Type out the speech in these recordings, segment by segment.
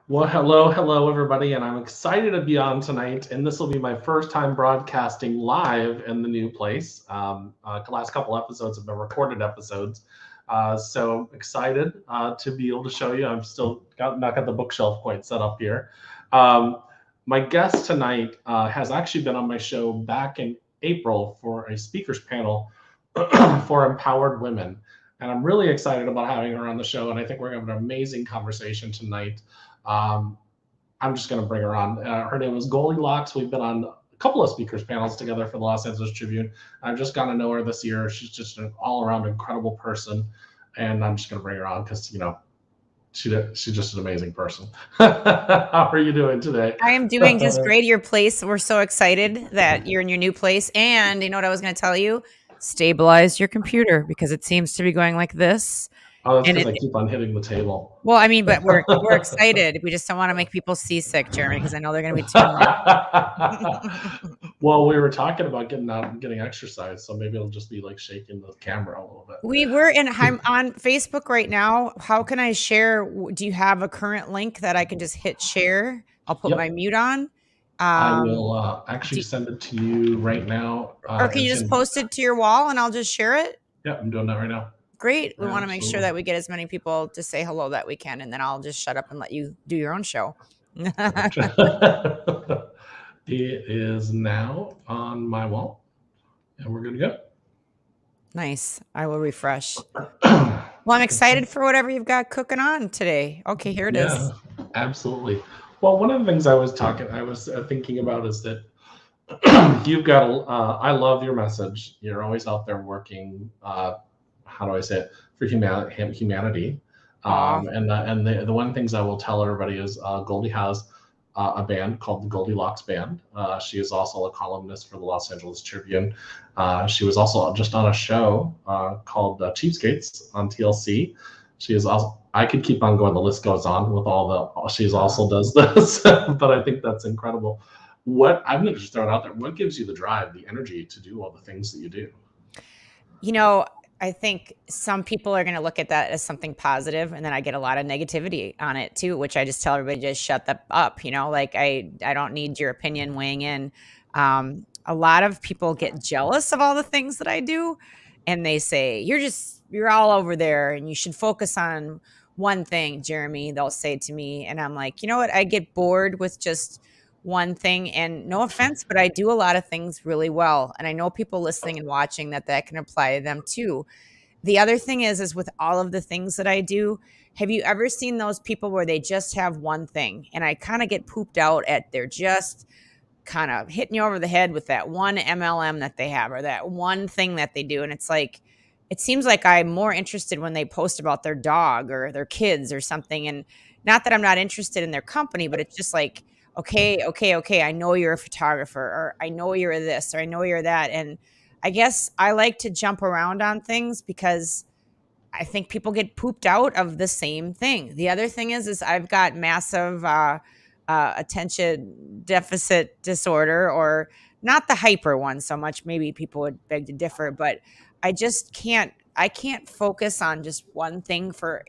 Well, hello, everybody, and I'm excited to be on tonight. And this will be my first time broadcasting live in the new place. The last couple episodes have been recorded episodes, so excited to be able to show you. I'm still not got the bookshelf quite set up here. Um, my guest tonight has actually been on my show back in April for a speakers panel for empowered women, and I'm really excited about having her on the show. And I think we're going to have an amazing conversation tonight. Um, I'm just going to bring her on. Her name is Goldy Locks. We've been on a couple of speakers panels together for the Los Angeles Tribune. I've just gotten to know her this year. She's just an all-around incredible person, and I'm just going to bring her on because she's just an amazing person. How are you doing today? I am doing just great. Your place. We're so excited that you're in your new place. And you know what I was going to tell you? Stabilize your computer because it seems to be going like this. Oh, that's And because I keep on hitting the table. Well, I mean, but we're excited. We just don't want to make people seasick, Jeremy, because I know they're going to be tuning in. Well, we were talking about getting out and getting exercise, so maybe it'll just be like shaking the camera a little bit. I'm on Facebook right now. How can I share? Do you have a current link that I can just hit share? I'll put my mute on. I will actually send it to you right now. Or can you just post it to your wall and I'll just share it? Yeah, I'm doing that right now. Great. We want to make sure that we get as many people to say hello that we can, and then I'll just shut up and let you do your own show. It is now on my wall, and we're good to go. Nice. I will refresh. Well, I'm excited for whatever you've got cooking on today. Okay, here it is. Absolutely. Well, one of the things I was thinking about is that you've got, I love your message. You're always out there working, how do I say it, for humanity. And the one things I will tell everybody is Goldy has a band called the Goldy Locks Band. She is also a columnist for the Los Angeles Tribune. She was also just on a show called Cheapskates on TLC. She is also, I could keep on going. The list goes on with she's also does this, but I think that's incredible. I'm going to just throw it out there. What gives you the drive, the energy to do all the things that you do? I think some people are going to look at that as something positive, and then I get a lot of negativity on it too, which I just tell everybody, just shut up. I don't need your opinion weighing in. A lot of people get jealous of all the things that I do, and they say, you're all over there and you should focus on one thing, Jeremy, they'll say to me. And I'm like, you know what? I get bored with just one thing, and no offense, but I do a lot of things really well. And I know people listening and watching that can apply to them too. The other thing is with all of the things that I do, have you ever seen those people where they just have one thing? And I kind of get pooped out at they're just kind of hitting you over the head with that one MLM that they have or that one thing that they do. And it's like, it seems like I'm more interested when they post about their dog or their kids or something. And not that I'm not interested in their company, but it's just like, okay. I know you're a photographer, or I know you're this, or I know you're that. And I guess I like to jump around on things because I think people get pooped out of the same thing. The other thing is I've got massive attention deficit disorder, or not the hyper one so much. Maybe people would beg to differ, but I can't focus on just one thing for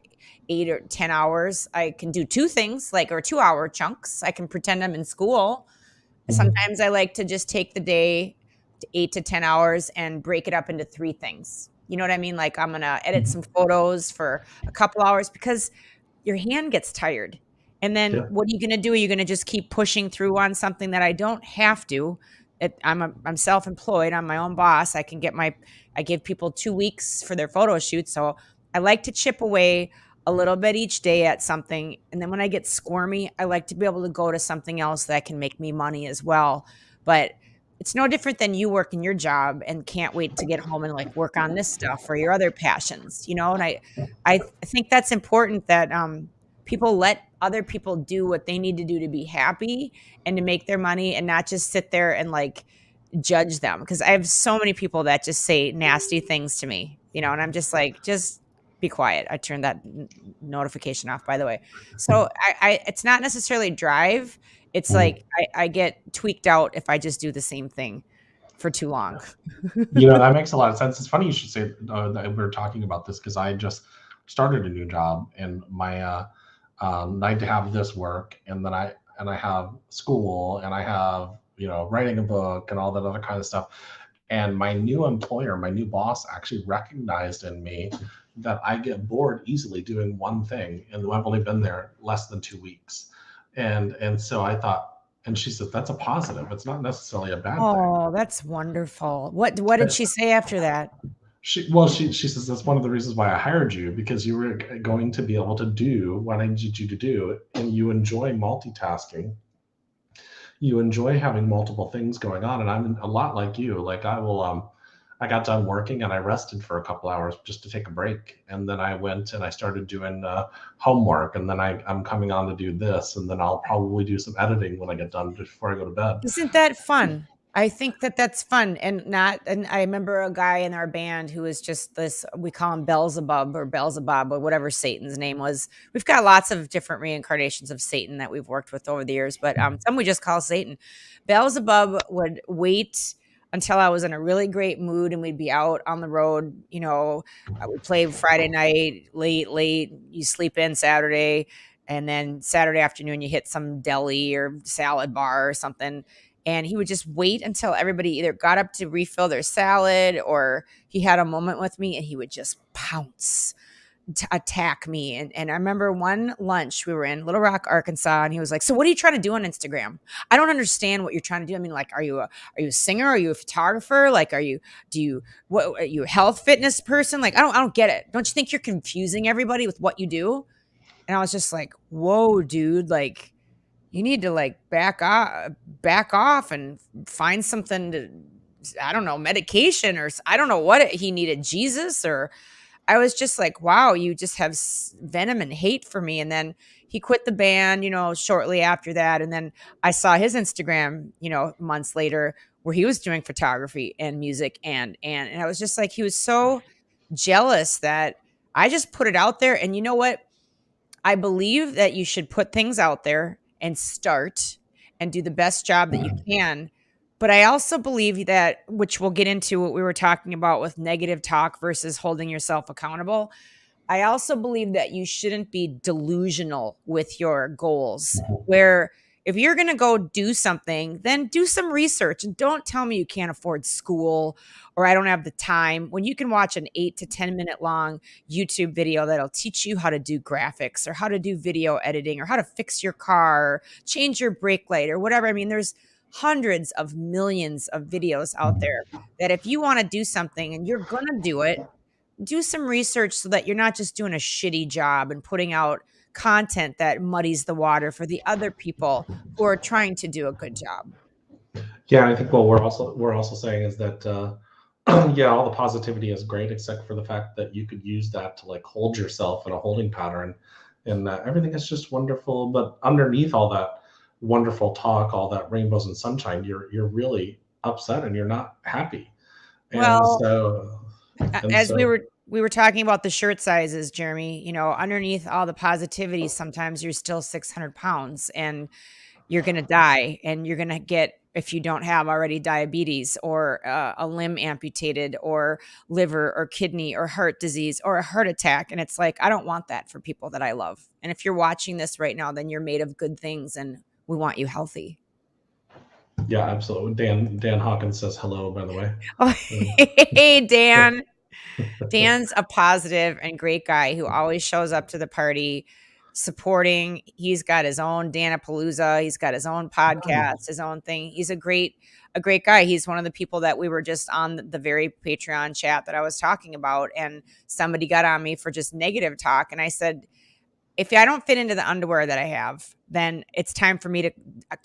8 or 10 hours. I can do two things, or 2-hour chunks. I can pretend I'm in school. Sometimes I like to just take the day to 8 to 10 hours and break it up into 3 things. You know what I mean? Like, I'm going to edit some photos for a couple hours because your hand gets tired. And then what are you going to do? Are you going to just keep pushing through on something that I don't have to? I'm self-employed. I'm my own boss. I give people 2 weeks for their photo shoots. So I like to chip away a little bit each day at something. And then when I get squirmy, I like to be able to go to something else that can make me money as well. But it's no different than you working your job and can't wait to get home and work on this stuff or your other passions, And I think that's important that people let other people do what they need to do to be happy and to make their money, and not just sit there and judge them. Because I have so many people that just say nasty things to me, and I'm just like, just be quiet. I turned that notification off, by the way. So it's not necessarily drive. It's I get tweaked out if I just do the same thing for too long. That makes a lot of sense. It's funny you should say that we're talking about this, because I just started a new job, and my I have this work, and then I have school, and I have, writing a book and all that other kind of stuff. And my new employer, my new boss, actually recognized in me that I get bored easily doing one thing, and I've only been there less than 2 weeks. And so I thought, and she said, that's a positive. It's not necessarily a bad thing. Oh, that's wonderful. What did she say after that? She says that's one of the reasons why I hired you, because you were going to be able to do what I need you to do, and you enjoy multitasking. You enjoy having multiple things going on, and I'm a lot like you. Like I got done working and I rested for a couple hours just to take a break, and then I went and I started doing homework, and then I'm coming on to do this, and then I'll probably do some editing when I get done before I go to bed. Isn't that fun? I think that that's fun, and I remember a guy in our band who was just this, we call him Beelzebub or whatever Satan's name was. We've got lots of different reincarnations of Satan that we've worked with over the years, but some we just call Satan. Beelzebub would wait until I was in a really great mood and we'd be out on the road. I would play Friday night, late, you sleep in Saturday, and then Saturday afternoon you hit some deli or salad bar or something, and he would just wait until everybody either got up to refill their salad or he had a moment with me, and he would just pounce to attack me. And I remember one lunch we were in Little Rock, Arkansas, and he was like, "So what are you trying to do on Instagram? I don't understand what you're trying to do. I mean, like, are you a singer? Are you a photographer? Like, are you a health fitness person? Like, I don't get it. Don't you think you're confusing everybody with what you do?" And I was just like, "Whoa, dude, like you need to like back off and find something to, I don't know, medication or I don't know what he needed, Jesus." Or I was just like, wow, you just have venom and hate for me. And then he quit the band, shortly after that. And then I saw his Instagram, months later, where he was doing photography and music. And I was just like, he was so jealous that I just put it out there. And you know what? I believe that you should put things out there and start and do the best job that you can. But I also believe that, which we'll get into what we were talking about with negative talk versus holding yourself accountable. I also believe that you shouldn't be delusional with your goals, where if you're going to go do something, then do some research and don't tell me you can't afford school or I don't have the time, when you can watch an 8 to 10 minute long YouTube video that'll teach you how to do graphics or how to do video editing or how to fix your car, or change your brake light or whatever. I mean, there's hundreds of millions of videos out there that if you want to do something and you're going to do it, do some research so that you're not just doing a shitty job and putting out content that muddies the water for the other people who are trying to do a good job. Yeah, I think what we're also saying is that yeah, all the positivity is great, except for the fact that you could use that to like hold yourself in a holding pattern, and everything is just wonderful. But underneath all that wonderful talk, all that rainbows and sunshine, you're really upset and you're not happy. And Well, so and as we so were talking about the shirt sizes, Jeremy, underneath all the positivity, sometimes you're still 600 pounds and you're going to die, and you're going to get, if you don't have already, diabetes or a limb amputated or liver or kidney or heart disease or a heart attack. And it's like, I don't want that for people that I love. And if you're watching this right now, then you're made of good things and we want you healthy. yeah, absolutely. Dan Hawkins says hello, by the way. Oh, hey, Dan. Dan's a positive and great guy who always shows up to the party supporting. He's got his own Danapalooza. He's got his own podcast, his own thing. He's a great guy. He's one of the people that we were just on the very Patreon chat that I was talking about. And somebody got on me for just negative talk. And I said, if I don't fit into the underwear that I have, then it's time for me to,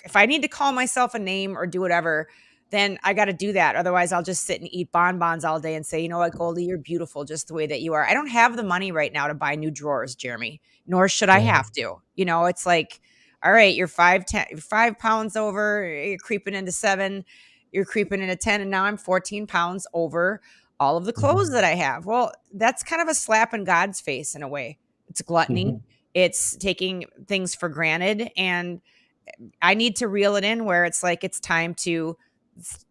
if I need to call myself a name or do whatever, then I got to do that. Otherwise, I'll just sit and eat bonbons all day and say, you know what, Goldie, you're beautiful just the way that you are. I don't have the money right now to buy new drawers, Jeremy, nor should I have to. It's like, all right, you're 5 pounds over, you're creeping into 7, you're creeping into 10, and now I'm 14 pounds over all of the clothes that I have. Well, that's kind of a slap in God's face in a way. It's gluttony. It's taking things for granted. And I need to reel it in where it's like, it's time to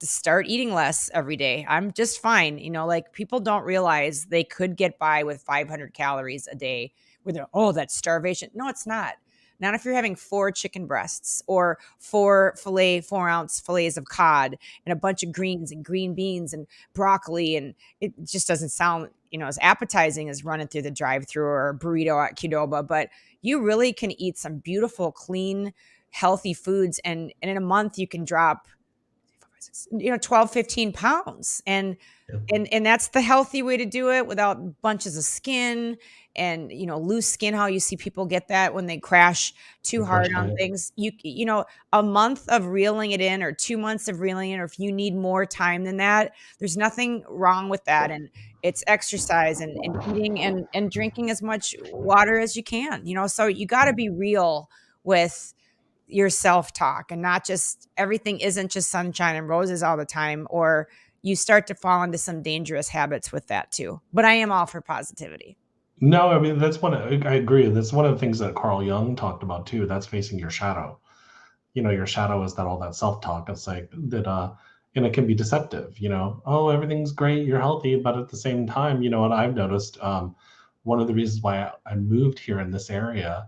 start eating less every day. I'm just fine. Like people don't realize they could get by with 500 calories a day where they're, oh, that's starvation. No, it's not. Not if you're having 4 chicken breasts or 4-ounce fillets of cod and a bunch of greens and green beans and broccoli. And it just doesn't sound, as appetizing as running through the drive-thru or a burrito at Qdoba. But you really can eat some beautiful, clean, healthy foods. And in a month, you can drop 12, 15 pounds. And that's the healthy way to do it without bunches of skin and, loose skin, how you see people get that when they crash too hard on things. A month of reeling it in or 2 months of reeling it, or if you need more time than that, there's nothing wrong with that. And it's exercise and eating and drinking as much water as you can, so you got to be real with your self-talk and not just everything isn't just sunshine and roses all the time, or you start to fall into some dangerous habits with that too. But I am all for positivity. No, I mean, I agree. That's one of the things that Carl Jung talked about too. That's facing your shadow. Your shadow is that all that self-talk. It's like that, and it can be deceptive, oh, everything's great, you're healthy. But at the same time, what I've noticed, one of the reasons why I moved here in this area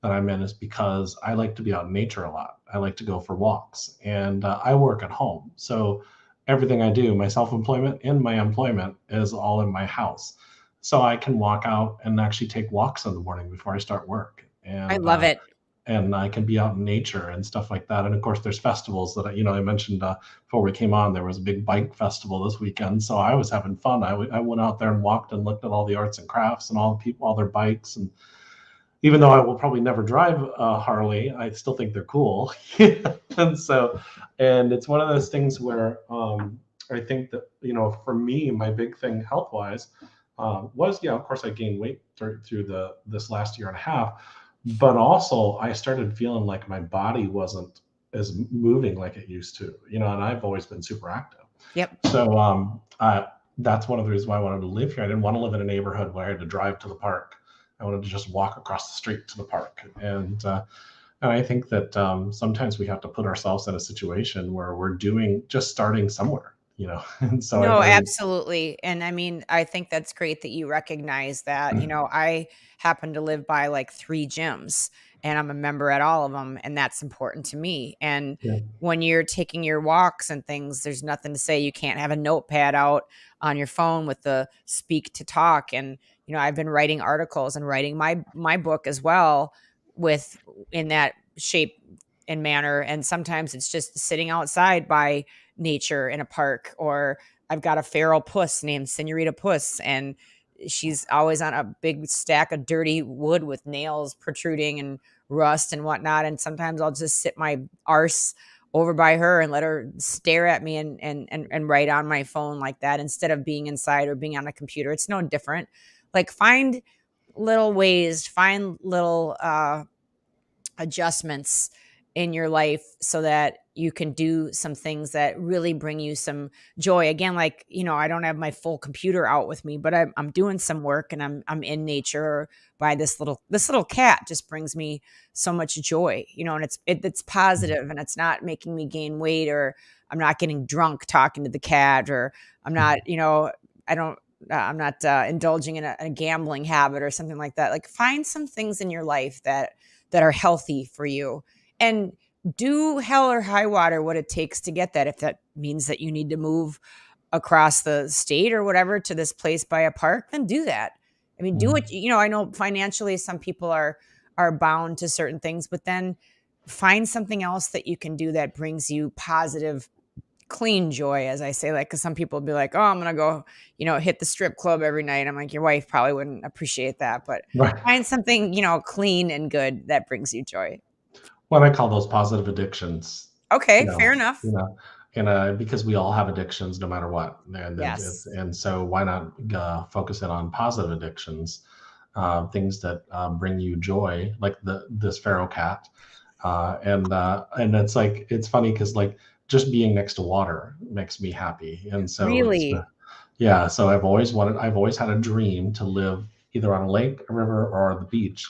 that I'm in is because I like to be out in nature a lot. I like to go for walks, and I work at home. So everything I do, my self-employment and my employment, is all in my house. So I can walk out and actually take walks in the morning before I start work. And I love it. And I can be out in nature and stuff like that. And of course, there's festivals that, I mentioned before we came on, there was a big bike festival this weekend. So I was having fun. I went out there and walked and looked at all the arts and crafts and all the people, all their bikes. And even though I will probably never drive a Harley, I still think they're cool. And it's one of those things where I think that, for me, my big thing health-wise was, of course, I gained weight through this last year and a half, but also I started feeling like my body wasn't as moving like it used to, and I've always been super active. Yep. So that's one of the reasons why I wanted to live here. I didn't want to live in a neighborhood where I had to drive to the park. I wanted to just walk across the street to the park. And I think that sometimes we have to put ourselves in a situation where we're just starting somewhere, And so no, absolutely. And I mean, I think that's great that you recognize that. I happen to live by like 3 gyms and I'm a member at all of them. And that's important to me. And when you're taking your walks and things, there's nothing to say you can't have a notepad out on your phone with the speak to talk. And, I've been writing articles and writing my book as well in that shape and manner. And sometimes it's just sitting outside by nature in a park, or I've got a feral puss named Senorita Puss, and she's always on a big stack of dirty wood with nails protruding and rust and whatnot. And sometimes I'll just sit my arse over by her and let her stare at me and write on my phone like that instead of being inside or being on a computer. It's no different. Like, find little ways, find little adjustments in your life so that you can do some things that really bring you some joy. Again, like, I don't have my full computer out with me, but I'm doing some work and I'm in nature by this little cat just brings me so much joy, and it's positive and it's not making me gain weight, or I'm not getting drunk talking to the cat, or I'm not, I'm not indulging in a gambling habit or something like that. Like, find some things in your life that are healthy for you, and do hell or high water what it takes to get that. If that means that you need to move across the state or whatever to this place by a park, then do that. I mean, do it. I know financially some people are bound to certain things, but then find something else that you can do that brings you positive, clean joy, as I say. Like, because some people will be like, oh, I'm gonna go hit the strip club every night. I'm like, your wife probably wouldn't appreciate that, but find something clean and good that brings you joy. Well, I call those positive addictions. Okay, fair enough. And because we all have addictions no matter what. And yes. And so why not focus in on positive addictions, things that bring you joy, like this feral cat. And it's like, it's funny because like just being next to water makes me happy. And so really, so I've always had a dream to live either on a lake, a river, or the beach.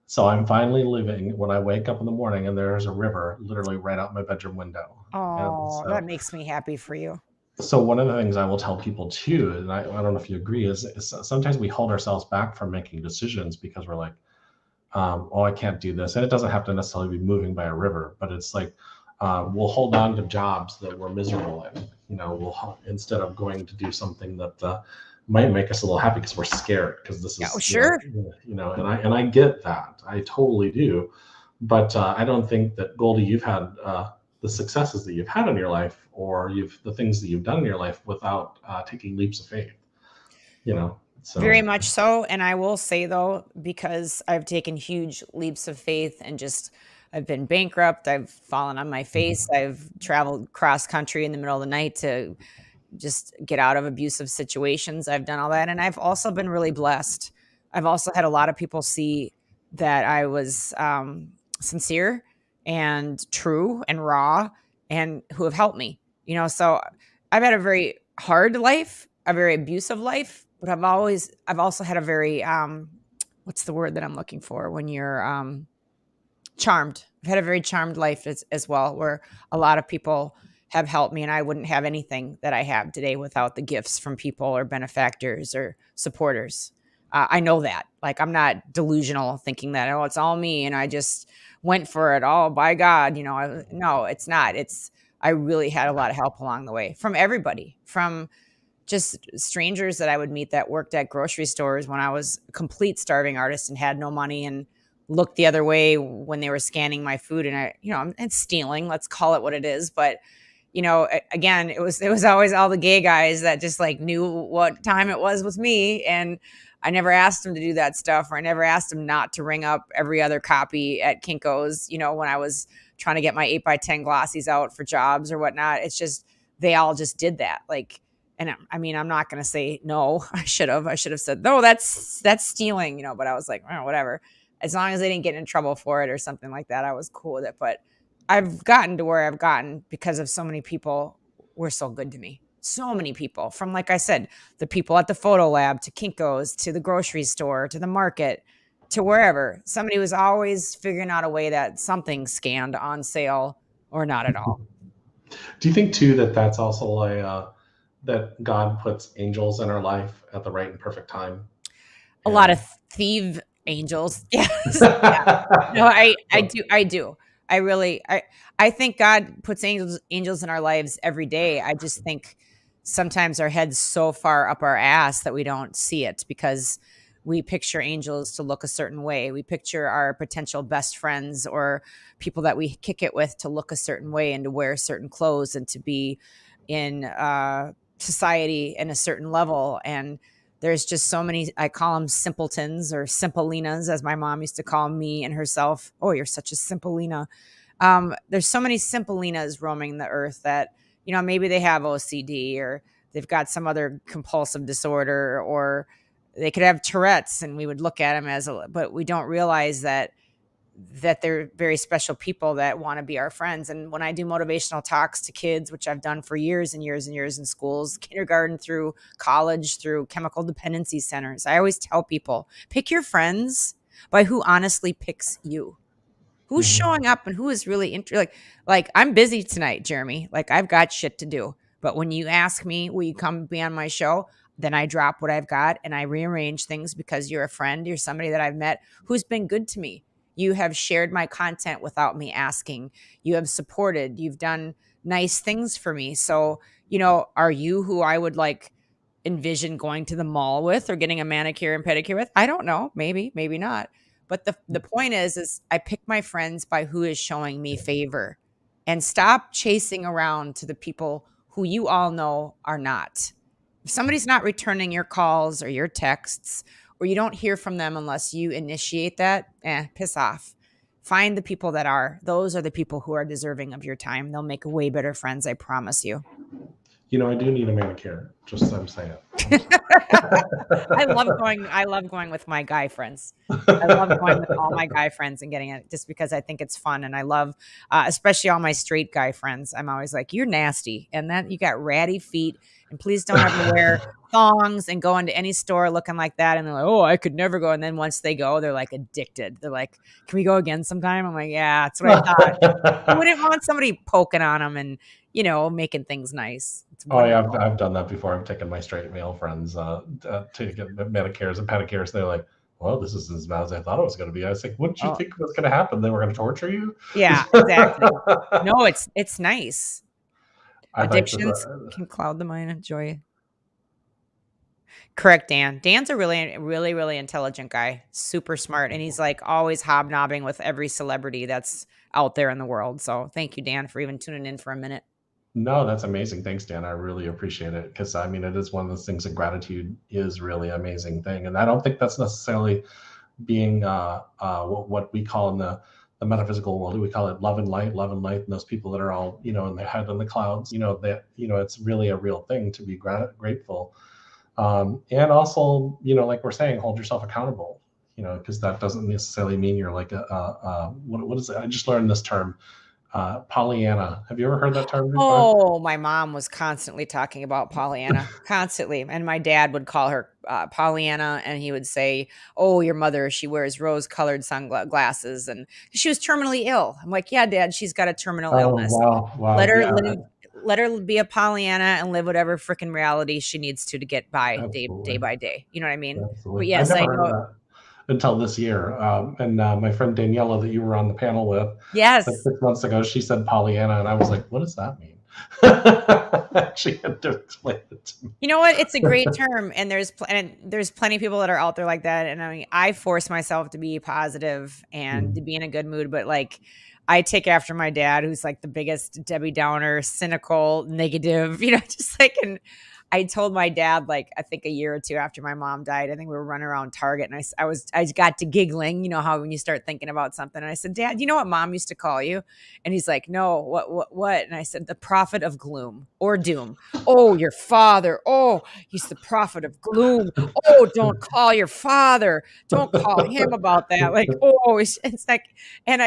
So I'm finally living when I wake up in the morning and there's a river literally right out my bedroom window. Oh, that makes me happy for you. So one of the things I will tell people too, and I don't know if you agree, is sometimes we hold ourselves back from making decisions because we're like, oh, I can't do this. And it doesn't have to necessarily be moving by a river, but it's like we'll hold on to jobs that we're miserable in. Instead of going to do something that might make us a little happy because we're scared because this Yeah, is, sure. and I get that. I totally do. But I don't think that, Goldie, you've had the successes that you've had in your life, or the things that you've done in your life without taking leaps of faith. Very So. much so. And I will say though, because I've taken huge leaps of faith and I've been bankrupt, I've fallen on my face, I've traveled cross country in the middle of the night to just get out of abusive situations. I've done all that. And I've also been really blessed. I've also had a lot of people see that I was sincere and true and raw and who have helped me, so I've had a very hard life, a very abusive life, but I've also had a very, what's the word that I'm looking for when you're charmed. I've had a very charmed life as well, where a lot of people have helped me, and I wouldn't have anything that I have today without the gifts from people or benefactors or supporters. I know that. Like, I'm not delusional thinking that, oh, it's all me and I just went for it. Oh, by God, no, it's not. I really had a lot of help along the way from everybody, from just strangers that I would meet that worked at grocery stores when I was a complete starving artist and had no money, and looked the other way when they were scanning my food, and I'm stealing, let's call it what it is. But again, it was always all the gay guys that just like knew what time it was with me. And I never asked them to do that stuff, or I never asked them not to ring up every other copy at Kinko's, when I was trying to get my 8x10 glossies out for jobs or whatnot. It's just, they all just did that. Like, and I mean, I'm not going to say no. I should have said, no, that's stealing, but I was like, oh, whatever. As long as they didn't get in trouble for it or something like that, I was cool with it. But I've gotten to where I've gotten because of so many people were so good to me. So many people, from, like I said, the people at the photo lab to Kinko's to the grocery store to the market to wherever. Somebody was always figuring out a way that something scanned on sale or not at all. Do you think too that that's also that God puts angels in our life at the right and perfect time? A lot of thief angels. Yes. Yeah. No, I do. I think God puts angels in our lives every day. I just think sometimes our head's so far up our ass that we don't see it, because we picture angels to look a certain way. We picture our potential best friends or people that we kick it with to look a certain way and to wear certain clothes and to be in society in a certain level. And there's just so many, I call them simpletons or simpolinas, as my mom used to call me and herself. Oh, you're such a simpolina. There's so many simpolinas roaming the earth that, maybe they have OCD, or they've got some other compulsive disorder, or they could have Tourette's, and we would look at them but we don't realize that they're very special people that want to be our friends. And when I do motivational talks to kids, which I've done for years and years and years in schools, kindergarten through college, through chemical dependency centers, I always tell people, pick your friends by who honestly picks you. Who's showing up and who is really interested. Like I'm busy tonight, Jeremy. Like, I've got shit to do. But when you ask me, will you come be on my show? Then I drop what I've got and I rearrange things because you're a friend. You're somebody that I've met who's been good to me. You have shared my content without me asking. You have supported. You've done nice things for me. So, are you who I would envision going to the mall with or getting a manicure and pedicure with? I don't know. Maybe, maybe not. But the point is I pick my friends by who is showing me favor, and stop chasing around to the people who you all know are not. If somebody's not returning your calls or your texts, or you don't hear from them unless you initiate that, piss off. Find the people that are. Those are the people who are deserving of your time. They'll make way better friends, I promise you. I do need a manicure. Just I'm saying. I love going with my guy friends. I love going with all my guy friends and getting it just because I think it's fun. And I love, especially all my straight guy friends. I'm always like, you're nasty. And then you got ratty feet. And please don't ever wear thongs and go into any store looking like that. And they're like, oh, I could never go. And then once they go, they're like addicted. They're like, can we go again sometime? I'm like, yeah, that's what I thought. You wouldn't want somebody poking on them and, making things nice. It's Oh yeah, wonderful. I've done that before. I've taken my straight male friends to get manicures and pedicures. They're like, "Well, this is as bad as I thought it was going to be." I was like, "What did you Oh, think was going to happen? They were going to torture you?" yeah, exactly. No, it's nice. I like Addictions can cloud the mind of joy. Correct, Dan. Dan's a really, really, really intelligent guy, super smart, and he's like always hobnobbing with every celebrity that's out there in the world. So thank you, Dan, for even tuning in for a minute. No, that's amazing. Thanks, Dan. I really appreciate it because I mean, it is one of those things that gratitude is really an amazing thing, and I don't think that's necessarily being what we call in the metaphysical world. We call it love and light, and those people that are all in their head in the clouds. That it's really a real thing to be grateful, and also like we're saying, hold yourself accountable. Because that doesn't necessarily mean you're like what is it? I just learned this term. Pollyanna. Have you ever heard that term before? Oh, my mom was constantly talking about Pollyanna, constantly. And my dad would call her Pollyanna, and he would say, oh, your mother, she wears rose-colored sunglasses, and she was terminally ill. I'm like, yeah, Dad, she's got a terminal Oh, illness. wow, Let her yeah, live. Let her be a Pollyanna and live whatever freaking reality she needs to get by day absolutely, by day. You know what I mean? But absolutely. I yes, never I heard of know. that until this year. And my friend Daniela, that you were on the panel with like Yes. 6 months ago, she said Pollyanna, and I was like, what does that mean? She had to explain it to me. You know what? It's a great term, and there's plenty of people that are out there like that. And I mean, I force myself to be positive and to be in a good mood, but like I take after my dad, who's like the biggest Debbie Downer, cynical, negative, just like. And I told my dad, like, I think a year or two after my mom died, I think we were running around Target, and I got to giggling, how when you start thinking about something, and I said, Dad, you know what Mom used to call you? And he's like, no, what? And I said, the prophet of gloom or doom. Oh, your father. Oh, he's the prophet of gloom. Oh, don't call your father. Don't call him about that. Like, oh, it's like, and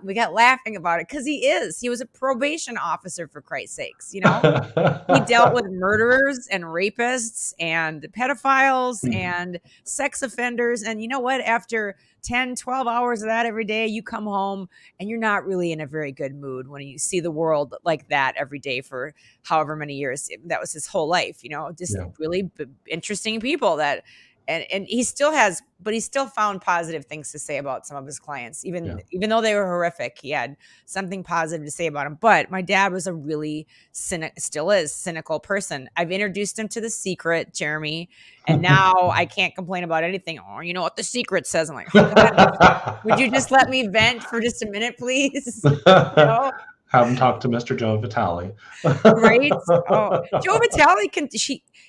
we got laughing about it because he was a probation officer, for Christ's sakes, He dealt with murderers and rapists and pedophiles and sex offenders. And you know what? After 10, 12 hours of that every day, you come home and you're not really in a very good mood when you see the world like that every day for however many years. That was his whole life, just Yeah, really interesting people that, and he still has, but he still found positive things to say about some of his clients, yeah. even though they were horrific. He had something positive to say about them. But my dad was a really still is cynical person. I've introduced him to The Secret, Jeremy, and now I can't complain about anything. Oh, you know what The Secret says? I'm like, oh God, would you just let me vent for just a minute, please? Have him talk to Mr. Joe Vitale. Right? Oh, Joe Vitale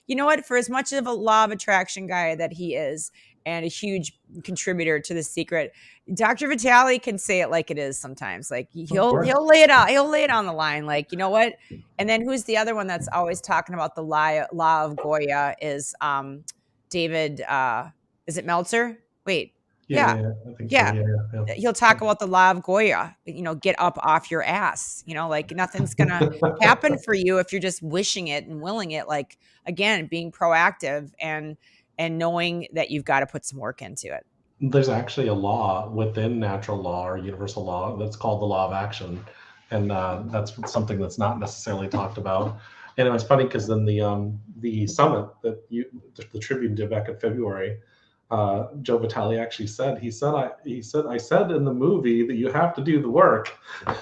you know what? For as much of a law of attraction guy that he is, and a huge contributor to The Secret, Dr. Vitale can say it like it is sometimes. Like Of he'll course. lay it out. He'll lay it on the line. Like, you know what? And then who's the other one that's always talking about the law of Goya is David. Is it Meltzer? Wait, yeah, Yeah, I think so. yeah. Yeah, He'll talk about the law of Goya, get up off your ass, like nothing's going to happen for you if you're just wishing it and willing it. Like, again, being proactive and knowing that you've got to put some work into it. There's actually a law within natural law or universal law that's called the law of action, and that's something that's not necessarily talked about. And it was funny because then the summit that the Tribune did back in February, Joe Vitale actually said I said in the movie that you have to do the work,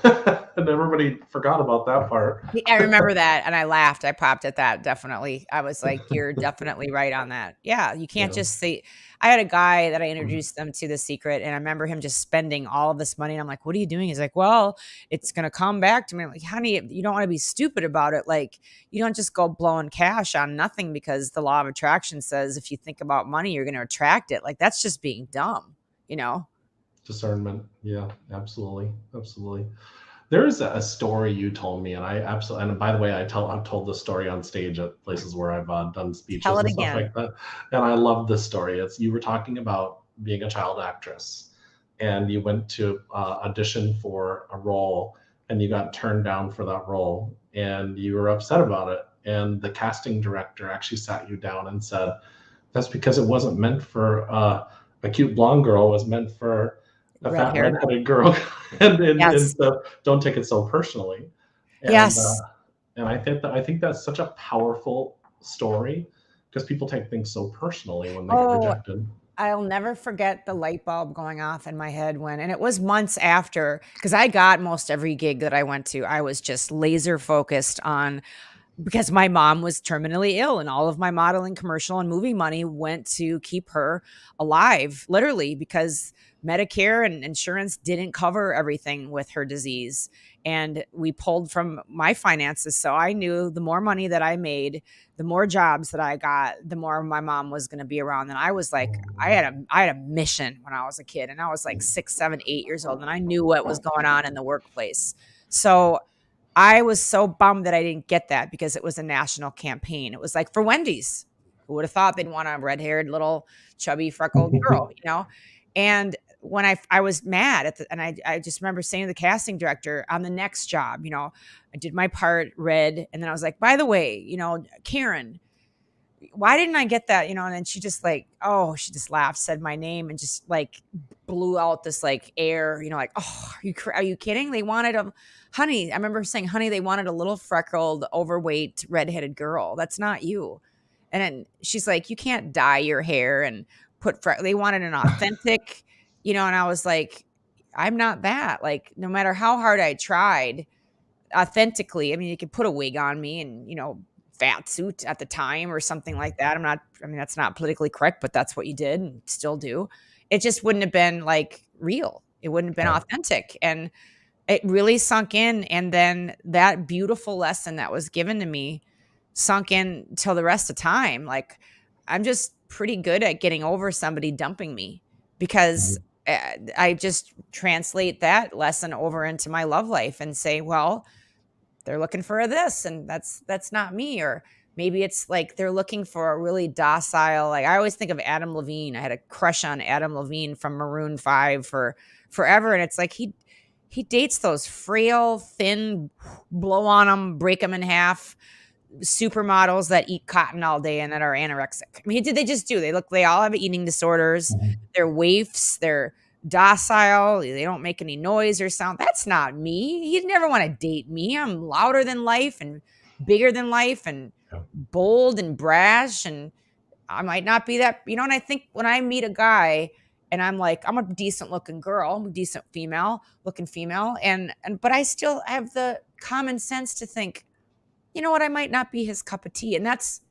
and everybody forgot about that part. I remember that, and I laughed. I popped at that, definitely. I was like, you're definitely right on that. Yeah, you can't Yeah. just say. I had a guy that I introduced them to The Secret, and I remember him just spending all of this money, and I'm like, what are you doing? He's like, well, it's going to come back to me. I'm like, honey, you don't want to be stupid about it. Like, you don't just go blowing cash on nothing because the law of attraction says if you think about money, you're going to attract it. Like, that's just being dumb. Discernment. Yeah, absolutely, absolutely. There's a story you told me, and I absolutely. And by the way, I've told this story on stage at places where I've done Tell speeches it and stuff again. like that, and I love this story. It's you were talking about being a child actress, and you went to audition for a role, and you got turned down for that role, and you were upset about it. and the casting director actually sat you down and said, that's because it wasn't meant for a cute blonde girl, it was meant for a fat Red-haired. redheaded girl. And Yes. so don't take it so personally. And Yes. and I think that's such a powerful story because people take things so personally when they get Oh, rejected. I'll never forget the light bulb going off in my head and it was months after, because I got most every gig that I went to. I was just laser focused on, because my mom was terminally ill and all of my modeling, commercial, and movie money went to keep her alive, literally, because Medicare and insurance didn't cover everything with her disease. And we pulled from my finances. So I knew the more money that I made, the more jobs that I got, the more my mom was going to be around. And I was like, I had a mission when I was a kid, and I was like 6, 7, 8 years old, and I knew what was going on in the workplace. So I was so bummed that I didn't get that because it was a national campaign. It was like for Wendy's. Who would have thought they'd want a red-haired little chubby freckled girl? And when I was mad and I just remember saying to the casting director on the next job, I did my part, read, and then I was like, by the way, Karen, why didn't I get that? And then she just she just laughed, said my name, and just like blew out this like air, like, oh, are you kidding? They wanted honey. I remember saying, honey, they wanted a little freckled, overweight, redheaded girl. That's not you. And then she's like, you can't dye your hair and they wanted an authentic, and I was like, I'm not that. Like, no matter how hard I tried authentically, I mean, you could put a wig on me and, fat suit at the time or something like that. That's not politically correct, but that's what you did and still do. It just wouldn't have been like real. It wouldn't have been authentic. And it really sunk in. And then that beautiful lesson that was given to me sunk in till the rest of time. Like, I'm just pretty good at getting over somebody dumping me because I just translate that lesson over into my love life and say, well, they're looking for this and that's not me. Or maybe it's like they're looking for a really docile, like I always think of Adam Levine. I had a crush on Adam Levine from Maroon 5 for forever. And it's like he dates those frail, thin, blow on them, break them in half supermodels that eat cotton all day and that are anorexic. I mean, they just do. They all have eating disorders. They're waifs. They're docile. They don't make any noise or sound. That's not me. He'd never want to date me. I'm louder than life and bigger than life and bold and brash. And I might not be that, and I think when I meet a guy and I'm like, I'm a decent looking girl, I'm a decent looking female. But I still have the common sense to think, you know what, I might not be his cup of tea. And that's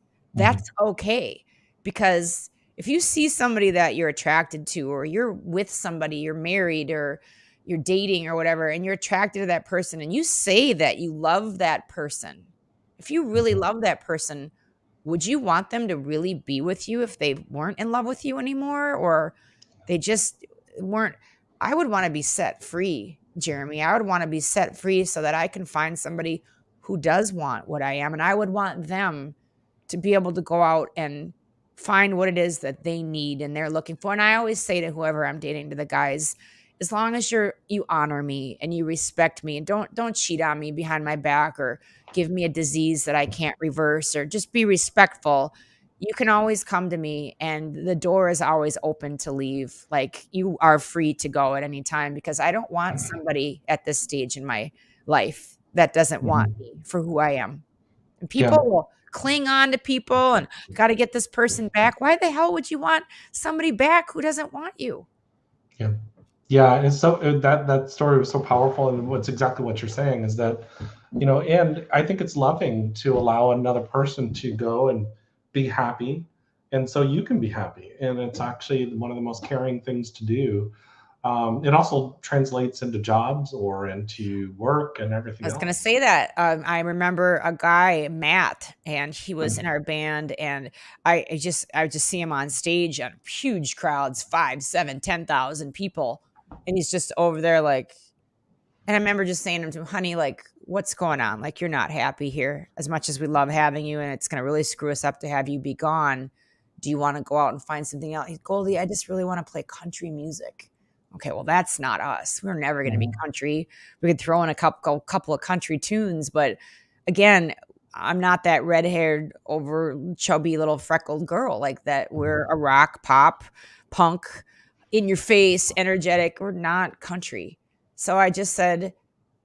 okay. Because if you see somebody that you're attracted to, or you're with somebody, you're married or you're dating or whatever, and you're attracted to that person and you say that you love that person, if you really love that person, would you want them to really be with you if they weren't in love with you anymore? Or they just weren't? I would want to be set free, Jeremy. I would want to be set free so that I can find somebody who does want what I am. And I would want them to be able to go out and find what it is that they need and they're looking for. And I always say to whoever I'm dating, to the guys, as long as you honor me and you respect me and don't cheat on me behind my back or give me a disease that I can't reverse, or just be respectful, you can always come to me and the door is always open to leave. Like, you are free to go at any time, because I don't want somebody at this stage in my life that doesn't want me for who I am. And people will cling on to people and got to get this person back. Why the hell would you want somebody back who doesn't want you? Yeah. And so that story was so powerful. And what's exactly what you're saying is that, and I think it's loving to allow another person to go and be happy. And so you can be happy. And it's actually one of the most caring things to do. It also translates into jobs or into work and everything I was else. going to say that. I remember a guy, Matt, and he was in our band, and I would just see him on stage on huge crowds, 5, 7, 10,000 people. And he's just over there like, and I remember just saying to him, honey, like, what's going on? Like, you're not happy here as much as we love having you. And it's going to really screw us up to have you be gone. Do you want to go out and find something else? Goldie, I just really want to play country music. Okay, well, that's not us. We're never going to be country. We could throw in a couple of country tunes, but again, I'm not that red-haired, over chubby little freckled girl like that. We're a rock, pop, punk, in your face, energetic. We're not country. So I just said,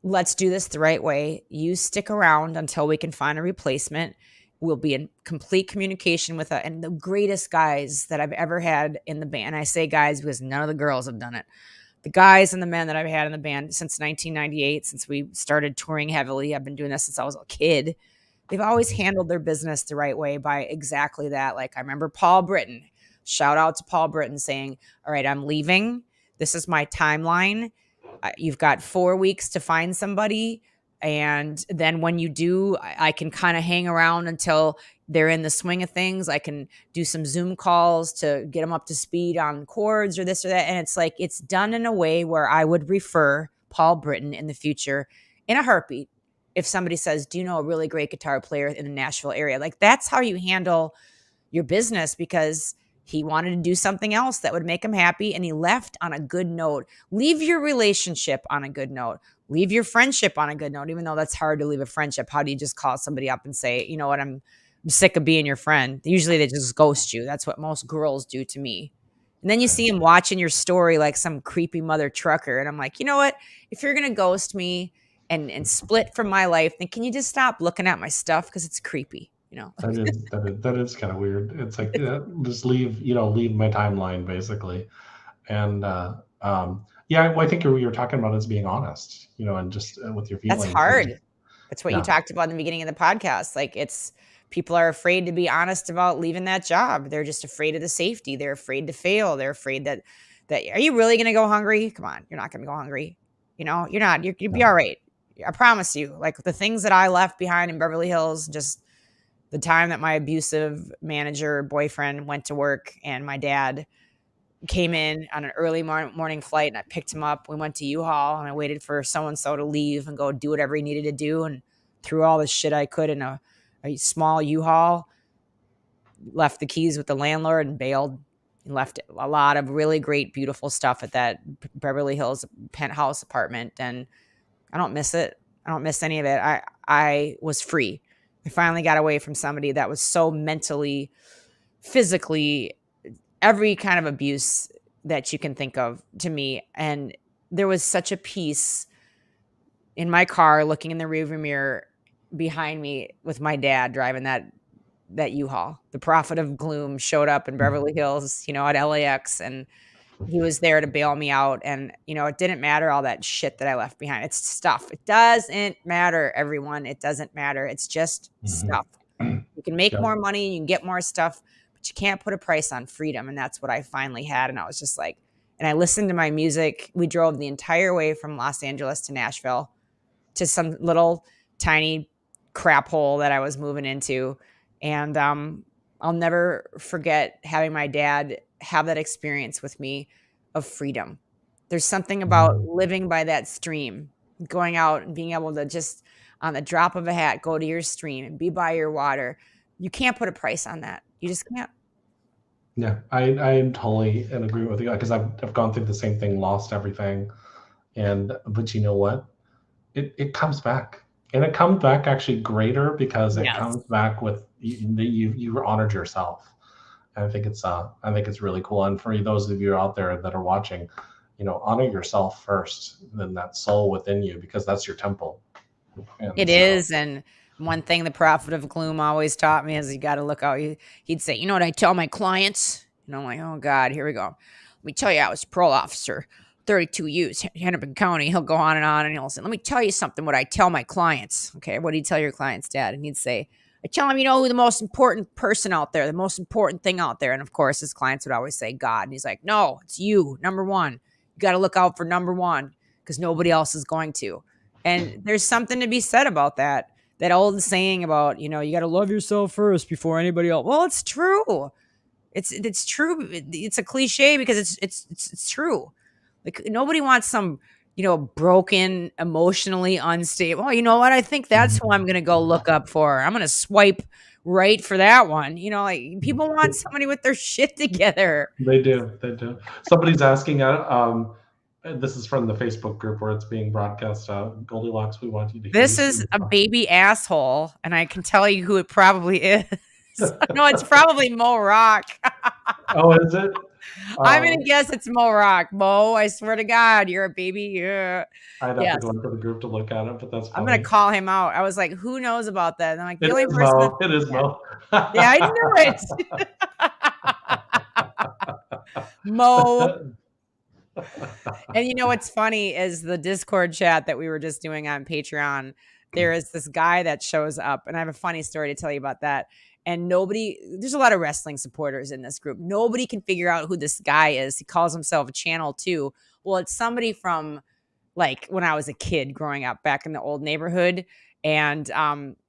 let's do this the right way. You stick around until we can find a replacement. We'll be in complete communication with and the greatest guys that I've ever had in the band. I say guys because none of the girls have done it. The guys and the men that I've had in the band since 1998, since we started touring heavily, I've been doing this since I was a kid. They've always handled their business the right way by exactly that. Like I remember Paul Britton, shout out to Paul Britton saying, all right, I'm leaving. This is my timeline. You've got 4 weeks to find somebody. And then when you do, I can kind of hang around until they're in the swing of things. I can do some Zoom calls to get them up to speed on chords or this or that. And it's like, it's done in a way where I would refer Paul Britton in the future in a heartbeat. If somebody says, do you know a really great guitar player in the Nashville area? Like that's how you handle your business, because he wanted to do something else that would make him happy, and he left on a good note. Leave your relationship on a good note. Leave your friendship on a good note, even though that's hard to leave a friendship. How do you just call somebody up and say, you know what, I'm sick of being your friend? Usually they just ghost you. That's what most girls do to me. And then you see him watching your story like some creepy mother trucker. And I'm like, you know what? If you're going to ghost me and split from my life, then can you just stop looking at my stuff? Because it's creepy. You know, That is kind of weird. It's like just leave my timeline basically, and yeah, well, I think you're talking about is being honest, and just with your that's feelings. hard. That's what you Yeah, talked about in the beginning of the podcast. Like it's people are afraid to be honest about leaving that job. They're just afraid of the safety. They're afraid to fail. They're afraid that are you really going to go hungry? Come on, you're not going to go hungry. You're not. You'll be all right. I promise you. Like the things that I left behind in Beverly Hills, just the time that my abusive manager boyfriend went to work and my dad came in on an early morning flight and I picked him up. We went to U-Haul and I waited for so-and-so to leave and go do whatever he needed to do, and threw all the shit I could in a small U-Haul, left the keys with the landlord and bailed, and left a lot of really great, beautiful stuff at that Beverly Hills penthouse apartment. And I don't miss it. I don't miss any of it. I was free. I finally got away from somebody that was so mentally, physically, every kind of abuse that you can think of to me. And there was such a peace in my car, looking in the rearview mirror behind me with my dad driving that U-Haul. The prophet of gloom showed up in Beverly Hills, at LAX, and he was there to bail me out. And, it didn't matter all that shit that I left behind. It's stuff. It doesn't matter, everyone. It doesn't matter. It's just stuff. You can make more money, you can get more stuff, but you can't put a price on freedom. And that's what I finally had. And I was just like, and I listened to my music. We drove the entire way from Los Angeles to Nashville to some little tiny crap hole that I was moving into. And I'll never forget having my dad have that experience with me of freedom. There's something about living by that stream, going out and being able to just on the drop of a hat, go to your stream and be by your water. You can't put a price on that. You just can't. Yeah, I am totally in agreement with you, because I've gone through the same thing, lost everything, but you know what? It comes back, and it comes back actually greater, because it comes back with you honored yourself. And I think it's really cool. And for those of you out there that are watching, honor yourself first, then that soul within you, because that's your temple. It is. And one thing the prophet of gloom always taught me is you got to look out. He'd say, you know what I tell my clients? And I'm like, oh God, here we go. Let me tell you, I was a parole officer, 32 years, Hennepin County. He'll go on, and he'll say, let me tell you something, what I tell my clients. Okay, what do you tell your clients, Dad? And he'd say, I tell him, who the most important person out there, the most important thing out there. And of course, his clients would always say God. And he's like, no, it's you, number one. You got to look out for number one, because nobody else is going to. And there's something to be said about that old saying about, you got to love yourself first before anybody else. Well, it's true. It's true. It's a cliche because it's true. Like nobody wants some, broken, emotionally unstable. Oh, you know what? I think that's who I'm going to go look up for. I'm going to swipe right for that one. Like people want somebody with their shit together. They do. Somebody's asking, This is from the Facebook group where it's being broadcast out. Goldilocks, we want you to hear you This sing. is a baby asshole, and I can tell you who it probably is. No, it's probably Mo Rock. Oh, is it? I'm gonna guess it's Mo Rock. Mo, I swear to God, you're a baby. Yeah. I'd have to Yes. go into the group to look at it, but that's I'm funny. gonna call him out. I was like, who knows about that? And I'm like, the It only is person Mo. It is Mo. yeah, I knew it. Mo. And you know what's funny is the Discord chat that we were just doing on Patreon. There is this guy that shows up, and I have a funny story to tell you about that. And there's a lot of wrestling supporters in this group. Nobody can figure out who this guy is. He calls himself Channel 2. Well, it's somebody from like when I was a kid growing up back in the old neighborhood. And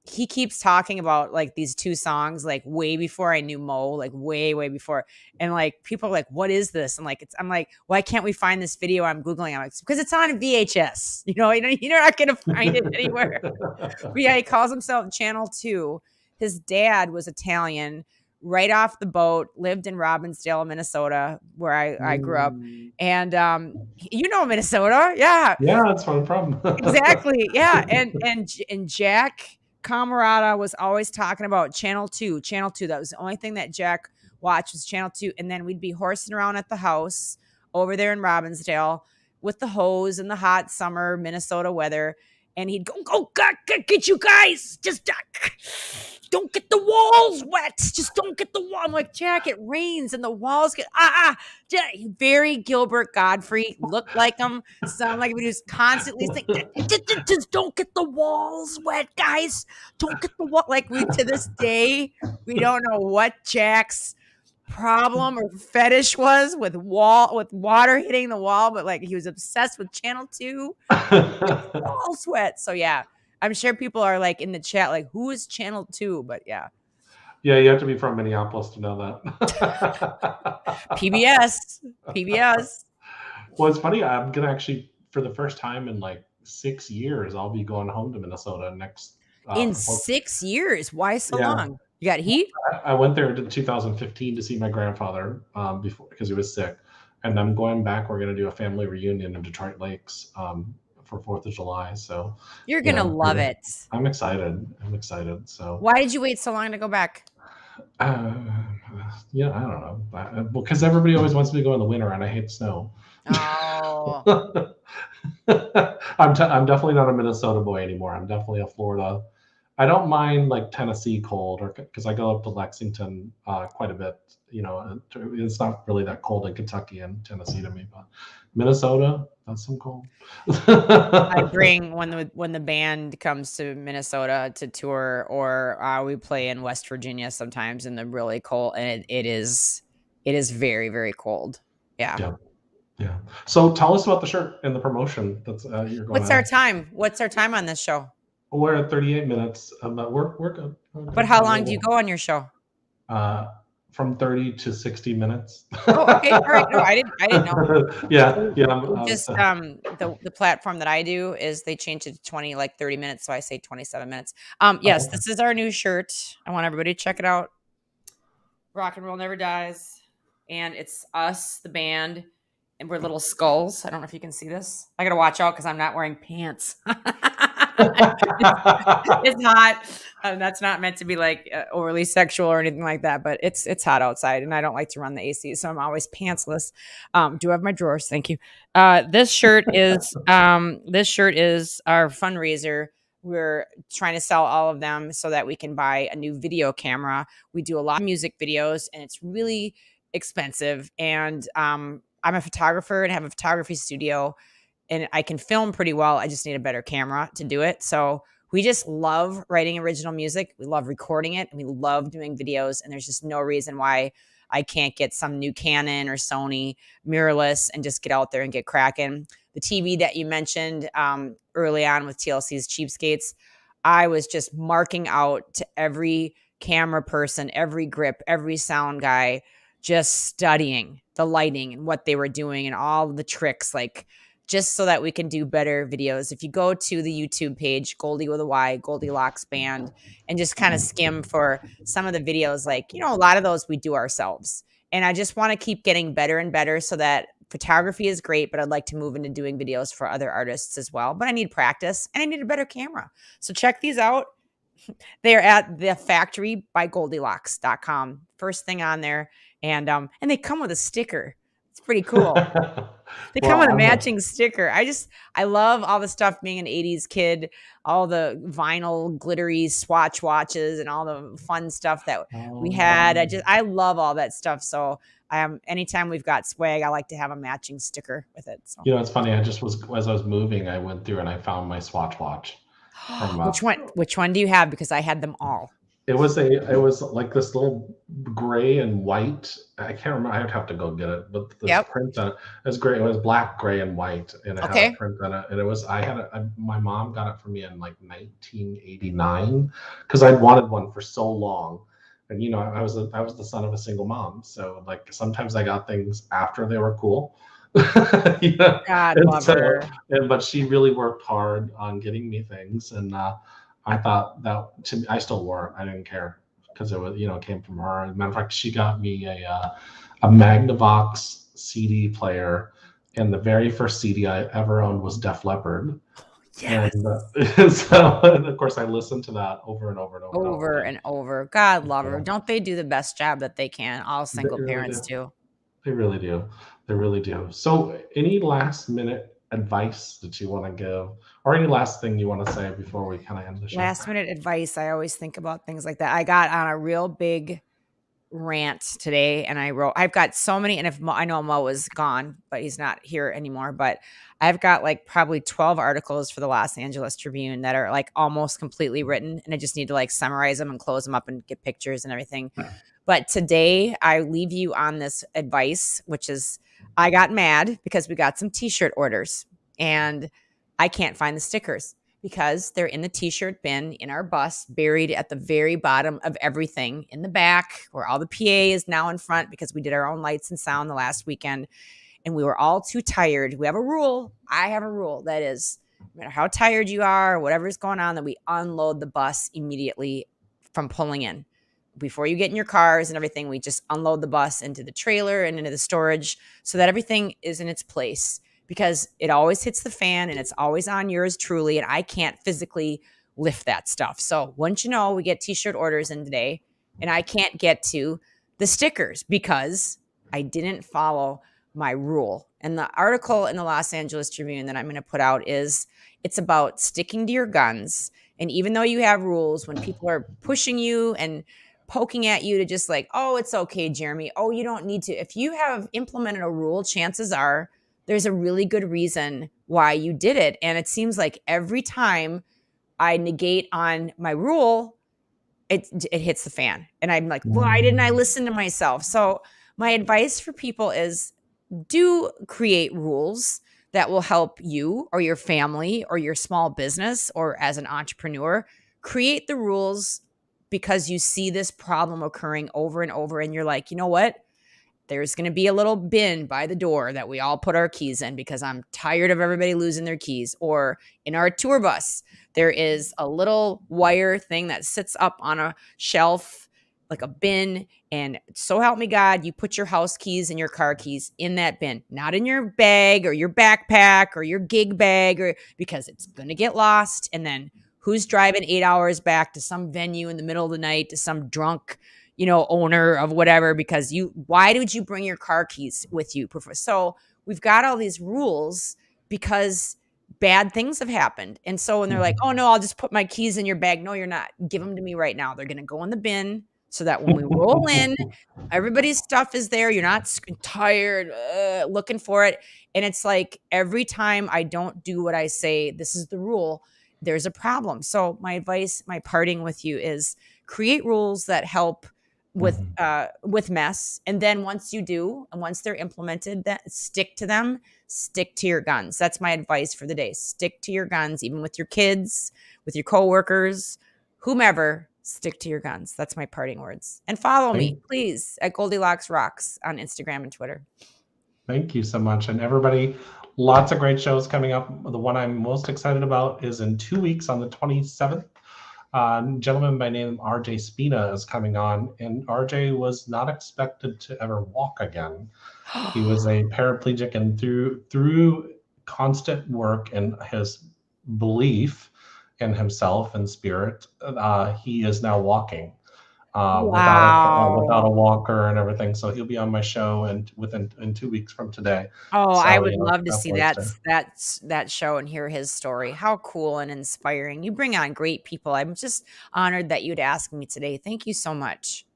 he keeps talking about like these two songs, like way before I knew Mo, like way, way before. And like people are like, what is this? And like, I'm like, why can't we find this video? I'm Googling. I'm like, because it's on VHS. You're not going to find it anywhere. But yeah, he calls himself Channel 2. His dad was Italian, right off the boat, lived in Robbinsdale, Minnesota, where I grew up. And Minnesota. Yeah. Yeah, that's not a problem. Exactly. Yeah. And Jack Camarada was always talking about Channel 2. Channel 2. That was the only thing that Jack watched was Channel 2. And then we'd be horsing around at the house over there in Robbinsdale with the hose in the hot summer Minnesota weather. And he'd go, God, get you guys. Just don't get the walls wet. Just don't get the wall. I'm like, Jack, it rains and the walls get very Gilbert Gottfried, looked like him, sound like he was constantly saying, just don't get the walls wet, guys. Don't get the wall. Like to this day, we don't know what Jack's problem or fetish was with water hitting the wall, but like he was obsessed with Channel 2 wall sweat. So yeah, I'm sure people are like in the chat like, who is Channel 2? But yeah, you have to be from Minneapolis to know that. PBS. Well, it's funny, I'm gonna actually, for the first time in like 6 years, I'll be going home to Minnesota next in 6 years. Why so long? You got heat? I went there in 2015 to see my grandfather before, because he was sick, and I'm going back. We're going to do a family reunion in Detroit Lakes for 4th of July. So you're going to love it. I'm excited. So why did you wait so long to go back? I don't know. Because everybody always wants me to go in the winter, and I hate snow. Oh. I'm definitely not a Minnesota boy anymore. I'm definitely a Florida. I don't mind like Tennessee cold, or because I go up to Lexington quite a bit. It's not really that cold in Kentucky and Tennessee to me, but Minnesota, that's some cold. I bring when the band comes to Minnesota to tour, or we play in West Virginia sometimes in the really cold, and it is very, very cold. Yeah. So tell us about the shirt and the promotion that's you're going. What's our time? What's our time on this show? We're at 38 minutes. We're good. But how long do you go on your show? From 30 to 60 minutes. Oh, okay. All right. No, I didn't know. Yeah. Just the platform that I do is they change it to 30 minutes. So I say 27 minutes. Yes, This is our new shirt. I want everybody to check it out. Rock and Roll Never Dies. And it's us, the band, and we're little skulls. I don't know if you can see this. I got to watch out because I'm not wearing pants. It's hot. That's not meant to be like overly sexual or anything like that, but it's hot outside, and I don't like to run the AC, so I'm always pantsless. Do have my drawers, thank you. This shirt is our fundraiser. We're trying to sell all of them so that we can buy a new video camera. We do a lot of music videos, and it's really expensive. And I'm a photographer and have a photography studio, and I can film pretty well. I just need a better camera to do it. So we just love writing original music. We love recording it, and we love doing videos. And there's just no reason why I can't get some new Canon or Sony mirrorless and just get out there and get cracking. The TV that you mentioned early on with TLC's Cheapskates, I was just marking out to every camera person, every grip, every sound guy, just studying the lighting and what they were doing and all the tricks, like just so that we can do better videos. If you go to the YouTube page, Goldy with a Y, Goldy Locks Band, and just kind of skim for some of the videos, like, a lot of those we do ourselves. And I just want to keep getting better and better so that photography is great, but I'd like to move into doing videos for other artists as well. But I need practice and I need a better camera. So check these out. They're at the factory by goldylocks.com. First thing on there. And they come with a sticker. It's pretty cool. They come with a matching sticker. I love all the stuff being an 80s kid, all the vinyl glittery Swatch watches and all the fun stuff that we had. I love all that stuff. So anytime we've got swag, I like to have a matching sticker with it. So. It's funny. As I was moving, I went through and I found my Swatch watch. Which one do you have? Because I had them all. It was like this little gray and white. I can't remember. I'd have to go get it, but the print on it was gray. It was black, gray, and white, and it had a print on it. And it was my mom got it for me in like 1989 because I'd wanted one for so long. And I was the son of a single mom, so like sometimes I got things after they were cool. God love her. But she really worked hard on getting me things, and I thought that I still wore it. I didn't care because it was it came from her. As a matter of fact, she got me a Magnavox CD player, and the very first CD I ever owned was Def Leppard. Yes. And of course I listened to that over and over and over. And over. God love her. Don't they do the best job that they can? All single parents do. They really do. They really do. So any last minute advice that you want to give, or any last thing you want to say before we kind of end the show? Last minute advice. I always think about things like that. I got on a real big rant today and I've got so many, and I know Mo is gone, but he's not here anymore, but I've got like probably 12 articles for the Los Angeles Tribune that are like almost completely written, and I just need to like summarize them and close them up and get pictures and everything. But today I leave you on this advice, which is I got mad because we got some t-shirt orders and I can't find the stickers because they're in the t-shirt bin in our bus, buried at the very bottom of everything in the back where all the PA is now in front because we did our own lights and sound the last weekend and we were all too tired. We have a rule. I have a rule that is no matter how tired you are, whatever's going on, that we unload the bus immediately from pulling in. Before you get in your cars and everything, we just unload the bus into the trailer and into the storage so that everything is in its place, because it always hits the fan and it's always on yours truly. And I can't physically lift that stuff. So once you know, we get t-shirt orders in today and I can't get to the stickers because I didn't follow my rule. And the article in the Los Angeles Tribune that I'm going to put out it's about sticking to your guns. And even though you have rules, when people are pushing you and poking at you to just like, oh, it's okay, Jeremy. Oh, you don't need to. If you have implemented a rule, chances are there's a really good reason why you did it. And it seems like every time I negate on my rule, it hits the fan. And I'm like, why didn't I listen to myself? So my advice for people is do create rules that will help you or your family or your small business or as an entrepreneur. Create the rules because you see this problem occurring over and over and you're like, you know what? There's going to be a little bin by the door that we all put our keys in because I'm tired of everybody losing their keys. Or in our tour bus, there is a little wire thing that sits up on a shelf like a bin. And so help me God, you put your house keys and your car keys in that bin, not in your bag or your backpack or your gig bag, or because it's going to get lost. And then who's driving 8 hours back to some venue in the middle of the night to some drunk, owner of whatever, because why did you bring your car keys with you? So we've got all these rules because bad things have happened. And so when they're like, oh no, I'll just put my keys in your bag. No, you're not. Give them to me right now. They're going to go in the bin so that when we roll in, everybody's stuff is there. You're not tired looking for it. And it's like every time I don't do what I say, this is the rule, there's a problem. So my advice, my parting with you is create rules that help with mess. And then once you do, and once they're implemented, that stick to them, stick to your guns. That's my advice for the day. Stick to your guns, even with your kids, with your coworkers, whomever, stick to your guns. That's my parting words. And follow me, please, at Goldy Locks Rocks on Instagram and Twitter. Thank you so much. And everybody, lots of great shows coming up. The one I'm most excited about is in 2 weeks on the 27th. gentleman by name RJ Spina is coming on, and RJ was not expected to ever walk again. He was a paraplegic, and through constant work and his belief in himself and spirit, he is now walking without a Wow. walker and everything. So he'll be on my show and in 2 weeks from today. Oh, I So would love to see definitely stay. that show and hear his story. How cool and inspiring. You bring on great people. I'm just honored that you'd ask me today. Thank you so much.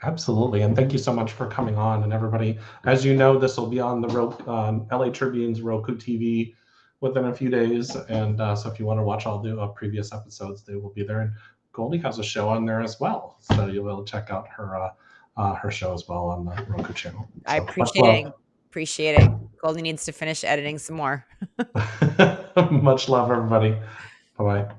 Absolutely, and thank you so much for coming on. And everybody, as you know, this will be on the LA Tribune's Roku TV within a few days. And so if you want to watch all the previous episodes, they will be there. And Goldie has a show on there as well, so you'll be able to check out her show as well on the Roku channel. I So much appreciate love. it. Appreciate it. Goldie needs to finish editing some more. Much love, everybody. Bye bye.